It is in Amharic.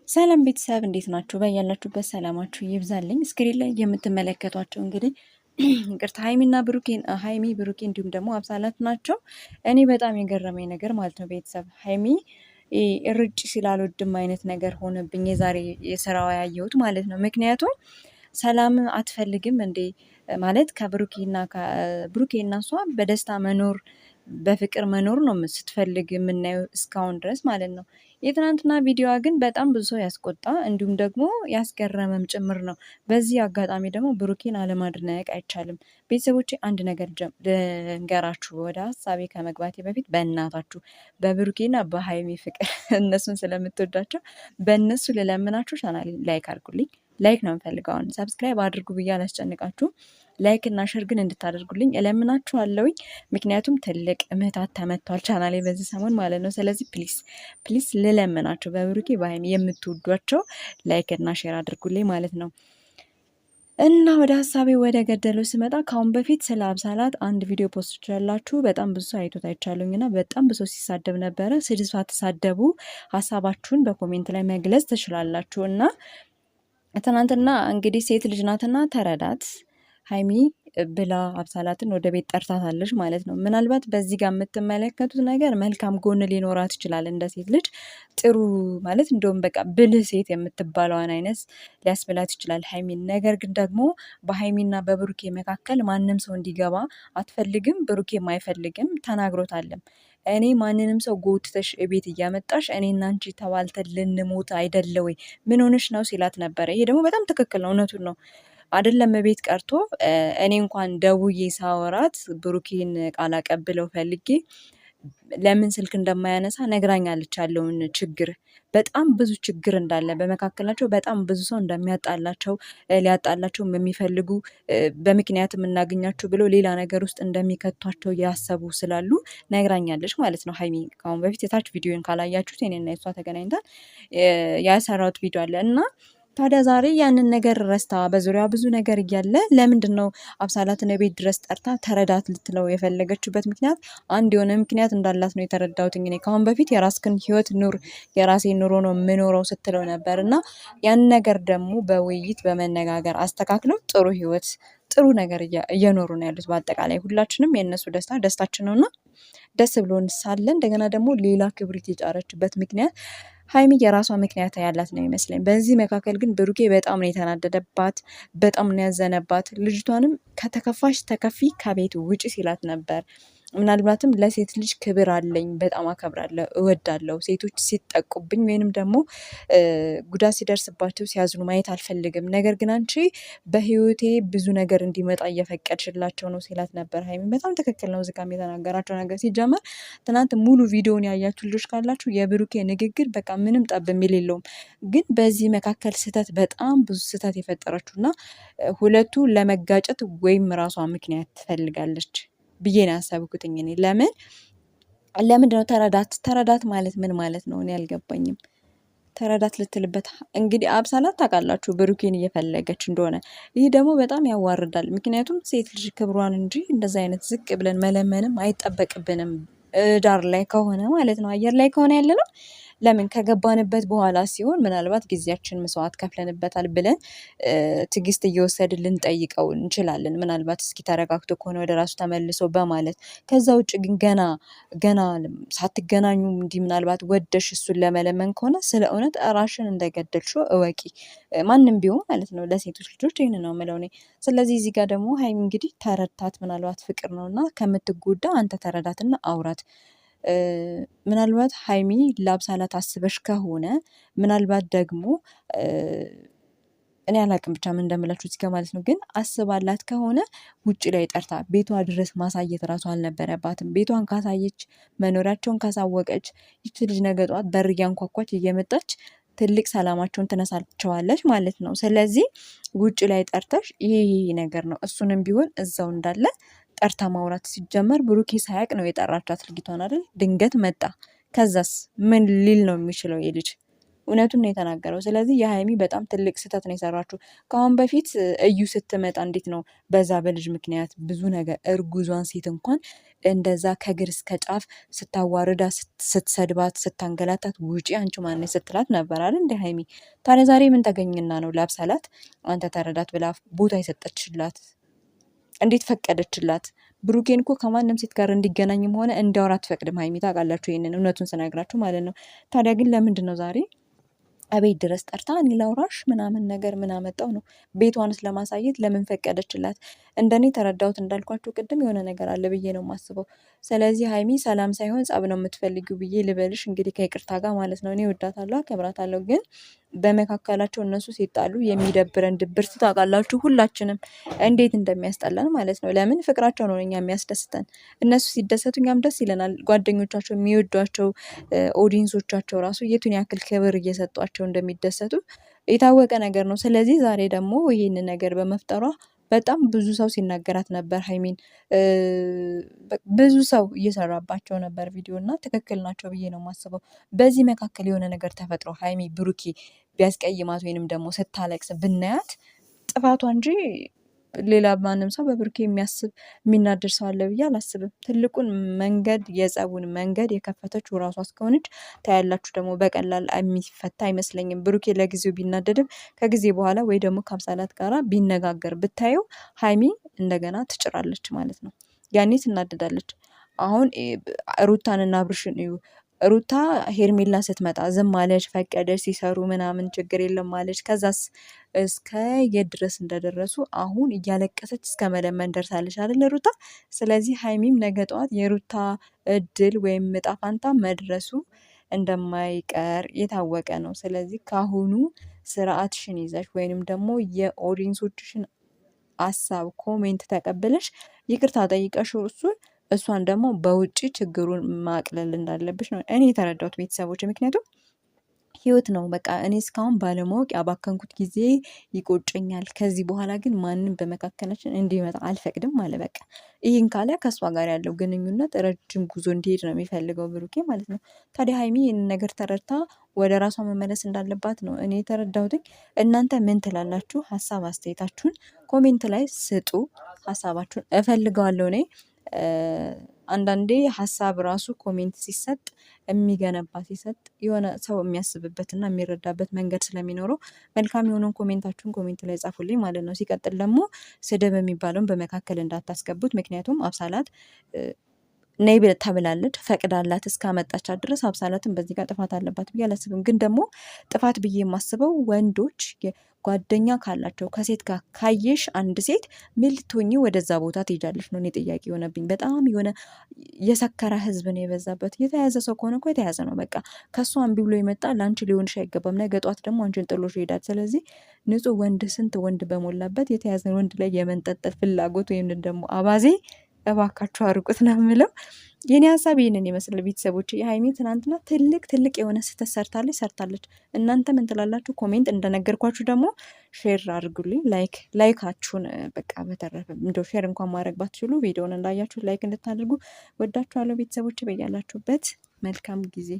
ሰላም ቤተሰብ እንዴት ናችሁ? በያላችሁበት ሰላማችሁ ይብዛልኝ። ስክሪን ላይ የምትመለከቷቸው እንግዲህ ይቅርታ ሀይሚ ብሩኬ እንዲሁም ደግሞ አብሳላት ናቸው። እኔ በጣም የገረመኝ ነገር ማለት ነው ቤተሰብ ሀይሚ እርጭ ሲል አልወድም አይነት ነገር ሆነብኝ የዛሬ የስራዋ ያየሁት ማለት ነው። ምክንያቱም ሰላም አትፈልግም እንዴ ማለት ብሩኬና እሷ በደስታ መኖር በፍቅር መኖር ነው ስትፈልግ የምናየው እስካሁን ድረስ ማለት ነው። የትናንትና ቪዲዮዋ ግን በጣም ብዙ ሰው ያስቆጣ እንዲሁም ደግሞ ያስገረመም ጭምር ነው። በዚህ አጋጣሚ ደግሞ ብሩኬን አለማድነቅ አይቻልም። ቤተሰቦቼ አንድ ነገር ልንገራችሁ ወደ ሀሳቤ ከመግባቴ በፊት በእናታችሁ በብሩኬና በሀይሚ ፍቅር እነሱን ስለምትወዳቸው በእነሱ ልለምናችሁ ቻናል ላይክ አድርጉልኝ። ላይክ ነው የምፈልገው። አሁን ሰብስክራይብ አድርጉ ብዬ አላስጨንቃችሁም። ላይክ እና ሸር ግን እንድታደርጉልኝ እለምናችኋለሁኝ። ምክንያቱም ትልቅ ምህታት ተመቷል ቻናሌ በዚህ ሰሞን ማለት ነው። ስለዚህ ፕሊስ ልለምናችሁ በብሩኬ በሀይሚ የምትወዷቸው ላይክ እና ሼር አድርጉልኝ ማለት ነው። እና ወደ ሀሳቤ ወደ ገደለው ስመጣ ከአሁን በፊት ስለ አብሳላት አንድ ቪዲዮ ፖስት ያላችሁ በጣም ብዙ አይቶት አይቻለኝ እና በጣም ብዙ ሲሳደብ ነበረ። ስድስት ሳትሳደቡ ሀሳባችሁን በኮሜንት ላይ መግለጽ ትችላላችሁ እና ትናንትና እንግዲህ ሴት ልጅ ናትና ተረዳት ሀይሚ ብላ አብሳላትን ወደ ቤት ጠርታታለች ማለት ነው። ምናልባት በዚህ ጋር የምትመለከቱት ነገር መልካም ጎን ሊኖራት ይችላል። እንደ ሴት ልጅ ጥሩ ማለት እንደውም በቃ ብልህ ሴት የምትባለዋን አይነት ሊያስብላት ይችላል ሀይሚን። ነገር ግን ደግሞ በሀይሚና በብሩኬ መካከል ማንም ሰው እንዲገባ አትፈልግም፣ ብሩኬም አይፈልግም። ተናግሮታለም እኔ ማንንም ሰው ጎትተሽ ቤት እያመጣሽ እኔና አንቺ ተባልተን ልንሞት አይደለ ወይ? ምን ሆነሽ ነው ሲላት ነበረ። ይሄ ደግሞ በጣም ትክክል ነው፣ እውነቱን ነው። አይደለም ቤት ቀርቶ እኔ እንኳን ደውዬ ሳወራት ብሩኬን ቃል አቀብለው ፈልጌ ለምን ስልክ እንደማያነሳ ነግራኛለች። ያለውን ችግር በጣም ብዙ ችግር እንዳለ በመካከላቸው በጣም ብዙ ሰው እንደሚያጣላቸው ሊያጣላቸው የሚፈልጉ በምክንያት የምናገኛቸው ብለው ሌላ ነገር ውስጥ እንደሚከቷቸው ያሰቡ ስላሉ ነግራኛለች ማለት ነው። ሀይሚ ከአሁን በፊት የታች ቪዲዮን ካላያችሁት እኔና እሷ ተገናኝተን ያሰራሁት ቪዲዮ አለ እና ታዲያ ዛሬ ያንን ነገር ረስታ በዙሪያ ብዙ ነገር እያለ ለምንድን ነው አብሳላትን ቤት ድረስ ጠርታ ተረዳት ልትለው የፈለገችበት ምክንያት? አንድ የሆነ ምክንያት እንዳላት ነው የተረዳሁት። እኔ ከአሁን በፊት የራስክን ህይወት ኑር፣ የራሴ ኑሮ ነው የምኖረው ስትለው ነበር እና ያን ነገር ደግሞ በውይይት በመነጋገር አስተካክለው ጥሩ ህይወት ጥሩ ነገር እየኖሩ ነው ያሉት። በአጠቃላይ ሁላችንም የእነሱ ደስታ ደስታችን ነውና ደስ ብሎን ሳለ እንደገና ደግሞ ሌላ ክብሪት የጫረችበት ምክንያት ሀይሚ የራሷ ምክንያት ያላት ነው ይመስለኝ። በዚህ መካከል ግን ብሩኬ በጣም ነው የተናደደባት፣ በጣም ነው ያዘነባት። ልጅቷንም ከተከፋሽ ተከፊ ከቤት ውጭ ሲላት ነበር። ምናልባትም ለሴት ልጅ ክብር አለኝ፣ በጣም አከብራለሁ፣ እወዳለሁ። ሴቶች ሲጠቁብኝ ወይንም ደግሞ ጉዳት ሲደርስባቸው ሲያዝኑ ማየት አልፈልግም። ነገር ግን አንቺ በህይወቴ ብዙ ነገር እንዲመጣ እየፈቀድሽላቸው ነው ሲላት ነበር። ሀይሚን በጣም ትክክል ነው። እዚጋም የተናገራቸው ነገር ሲጀመር ትናንት ሙሉ ቪዲዮን ያያችሁ ልጆች ካላችሁ የብሩኬ ንግግር በቃ ምንም ጠብ የሚል የለውም። ግን በዚህ መካከል ስህተት በጣም ብዙ ስህተት የፈጠረችው እና ሁለቱ ለመጋጨት ወይም ራሷ ምክንያት ትፈልጋለች ብዬ ነው ያሰብኩትኝ። እኔ ለምንድነው ተረዳት ማለት ምን ማለት ነው? እኔ አልገባኝም። ተረዳት ልትልበት እንግዲህ አብሳላት ታውቃላችሁ ብሩኬን እየፈለገች እንደሆነ። ይህ ደግሞ በጣም ያዋርዳል። ምክንያቱም ሴት ልጅ ክብሯን እንጂ እንደዚ አይነት ዝቅ ብለን መለመንም አይጠበቅብንም። ዳር ላይ ከሆነ ማለት ነው፣ አየር ላይ ከሆነ ያለ ነው። ለምን ከገባንበት በኋላ ሲሆን ምናልባት ጊዜያችን መስዋዕት ከፍለንበታል ብለን ትዕግስት እየወሰድን ልንጠይቀው እንችላለን። ምናልባት እስኪ ተረጋግቶ ከሆነ ወደ ራሱ ተመልሶ በማለት ከዛ ውጭ ግን ገና ሳትገናኙ እንዲህ ምናልባት ወደሽ እሱን ለመለመን ከሆነ ስለ እውነት ራሽን እንደገደልሽው እወቂ። ማንም ቢሆን ማለት ነው። ለሴቶች ልጆች ይህን ነው የምለው እኔ። ስለዚህ እዚህ ጋር ደግሞ ሀይሚ እንግዲህ ተረድታት፣ ምናልባት ፍቅር ነውና ከምትጎዳ አንተ ተረዳትና አውራት። ምናልባት ሀይሚ ለአብሳላት አስበሽ ከሆነ ምናልባት ደግሞ እኔ አላቅም ብቻ ምን እንደምላችሁ እዚህ ጋር ማለት ነው። ግን አስባላት ከሆነ ውጭ ላይ ጠርታ ቤቷ ድረስ ማሳየት ራሱ አልነበረባትም። ቤቷን ካሳየች መኖሪያቸውን ካሳወቀች ይች ልጅ ነገ ጠዋት በር እያንኳኳች እየመጣች ትልቅ ሰላማቸውን ትነሳቸዋለች ማለት ነው። ስለዚህ ውጭ ላይ ጠርተሽ ይሄ ነገር ነው እሱንም ቢሆን እዛው እንዳለ ጠርታ ማውራት። ሲጀመር ብሩኬ ሳያቅ ነው የጠራቻት ልጅቷን አይደል? ድንገት መጣ። ከዛስ ምን ሊል ነው የሚችለው የልጅ እውነቱን ነው የተናገረው። ስለዚህ የሀይሚ በጣም ትልቅ ስህተት ነው የሰራችው። ከአሁን በፊት እዩ ስትመጣ እንዴት ነው በዛ በልጅ ምክንያት ብዙ ነገር እርጉዟን ሴት እንኳን እንደዛ ከግር እስከ ጫፍ ስታዋርዳ፣ ስትሰድባት፣ ስታንገላታት ውጪ አንቺ ማነች ስትላት ነበር አይደል እንደ ሀይሚ። ታዲያ ዛሬ ምን ተገኝና ነው ላብሳላት አንተ ተረዳት ብላ ቦታ የሰጠችላት? እንዴት ፈቀደችላት? ብሩኬን እኮ ከማንም ሴት ጋር እንዲገናኝም ሆነ እንዲያወራ አትፈቅድም ሀይሚ። ታውቃላችሁ ይሄንን እውነቱን ስነግራችሁ ማለት ነው። ታዲያ ግን ለምንድን ነው ዛሬ አቤት ድረስ ጠርታ እኔ ላውራሽ ምናምን ነገር ምን አመጣው ነው? ቤቷንስ ለማሳየት ለምን ፈቀደችላት? እንደኔ ተረዳሁት። እንዳልኳችሁ ቅድም የሆነ ነገር አለ ብዬ ነው የማስበው። ስለዚህ ሀይሚ ሰላም ሳይሆን ጸብ ነው የምትፈልጊው ብዬ ልበልሽ እንግዲህ ከይቅርታ ጋር ማለት ነው። እኔ ወዳታለሁ፣ አከብራታለሁ ግን በመካከላቸው እነሱ ሲጣሉ የሚደብረን ድብርት ታውቃላችሁ ሁላችንም እንዴት እንደሚያስጠላን ማለት ነው። ለምን ፍቅራቸው ነው እኛ የሚያስደስተን። እነሱ ሲደሰቱ እኛም ደስ ይለናል። ጓደኞቻቸው የሚወዷቸው ኦዲየንሶቻቸው ራሱ የቱን ያክል ክብር እየሰጧቸው እንደሚደሰቱ የታወቀ ነገር ነው። ስለዚህ ዛሬ ደግሞ ይህንን ነገር በመፍጠሯ በጣም ብዙ ሰው ሲናገራት ነበር ሀይሚን። ብዙ ሰው እየሰራባቸው ነበር ቪዲዮ እና ትክክል ናቸው ብዬ ነው የማስበው። በዚህ መካከል የሆነ ነገር ተፈጥሮ ሀይሚ ብሩኬ ቢያስቀይማት ወይንም ደግሞ ስታለቅስ ብናያት ጥፋቷ እንጂ ሌላ ማንም ሰው በብሩኬ የሚያስብ የሚናደድ ሰው አለ ብዬ አላስብም። ትልቁን መንገድ የጸቡን መንገድ የከፈተችው ራሷ እስከሆነች ታያላችሁ። ደግሞ በቀላል የሚፈታ አይመስለኝም። ብሩኬ ለጊዜው ቢናደድም ከጊዜ በኋላ ወይ ደግሞ ከአብሳላት ጋራ ቢነጋገር ብታየው ሀይሚ እንደገና ትጭራለች ማለት ነው። ያኔ ትናደዳለች። አሁን ሩታንና አብርሽን እዩ። ሩታ ሄርሜላ ስትመጣ ዝም አለች፣ ፈቀደች፣ ሲሰሩ ምናምን ችግር የለም አለች። ከዛስ እስከ የት ድረስ እንደደረሱ አሁን እያለቀሰች እስከ መለመን ደርሳለች አይደል ሩታ። ስለዚህ ሀይሚም ነገ ጠዋት የሩታ እድል ወይም እጣ ፋንታ መድረሱ እንደማይቀር የታወቀ ነው። ስለዚህ ካሁኑ ስርዓትሽን ይዘሽ ወይንም ደግሞ የኦዲየንሶችሽን ሀሳብ ኮሜንት ተቀብለሽ ይቅርታ ጠይቀሽ እሷን ደግሞ በውጪ ችግሩን ማቅለል እንዳለብሽ ነው እኔ የተረዳሁት ቤተሰቦች። ምክንያቱም ህይወት ነው በቃ። እኔ እስካሁን ባለማወቅ ያባከንኩት ጊዜ ይቆጨኛል። ከዚህ በኋላ ግን ማንም በመካከላችን እንዲመጣ አልፈቅድም አለ በቃ። ይህን ካለ ከእሷ ጋር ያለው ግንኙነት ረጅም ጉዞ እንዲሄድ ነው የሚፈልገው ብሩኬ ማለት ነው። ታዲያ ሀይሚ ይህንን ነገር ተረድታ ወደ ራሷ መመለስ እንዳለባት ነው እኔ የተረዳሁትኝ። እናንተ ምን ትላላችሁ? ሀሳብ አስተያየታችሁን ኮሜንት ላይ ስጡ። ሀሳባችሁን እፈልገዋለሁ እኔ። አንዳንዴ ሀሳብ ራሱ ኮሜንት ሲሰጥ የሚገነባ ሲሰጥ የሆነ ሰው የሚያስብበትና የሚረዳበት መንገድ ስለሚኖረው መልካም የሆነውን ኮሜንታችሁን ኮሜንት ላይ ጻፉልኝ ማለት ነው። ሲቀጥል ደግሞ ስድብ የሚባለውን በመካከል እንዳታስገቡት። ምክንያቱም አብሳላት ነይ ተብላለች ፈቅዳላት እስካመጣቻት ድረስ አብሳላትን በዚህ ጋር ጥፋት አለባት ብዬ አላስብም። ግን ደግሞ ጥፋት ብዬ የማስበው ወንዶች ጓደኛ ካላቸው ከሴት ጋር ካየሽ አንድ ሴት ምን ልትሆኚ ወደዛ ቦታ ትሄጃለሽ ነው እኔ ጥያቄ የሆነብኝ። በጣም የሆነ የሰከረ ህዝብ ነው የበዛበት። የተያዘ ሰው ከሆነ እኮ የተያዘ ነው በቃ። ከእሱ እምቢ ብሎ የመጣ ለአንቺ ሊሆንሽ አይገባም። ነገ ጧት ደግሞ አንቺን ጥሎሽ ይሄዳል። ስለዚህ ንጹህ ወንድ ስንት ወንድ በሞላበት የተያዘ ወንድ ላይ የመንጠጠል ፍላጎት ወይም ደግሞ አባዜ እባካችሁ አርቁት ነው የምለው። የኔ ሀሳብ ይህንን ይመስል ቤተሰቦች። የሀይሚ ትናንትና ትልቅ የሆነ ስህተት ሰርታለች። እናንተ ምን ትላላችሁ? ኮሜንት እንደነገርኳችሁ ደግሞ ሼር አድርጉልኝ። ላይካችሁን በቃ በተረፈ እንደው ሼር እንኳን ማድረግ ባትችሉ ቪዲዮውን እንዳያችሁ ላይክ እንድታደርጉ ወዳችኋለሁ ቤተሰቦች። በያላችሁበት መልካም ጊዜ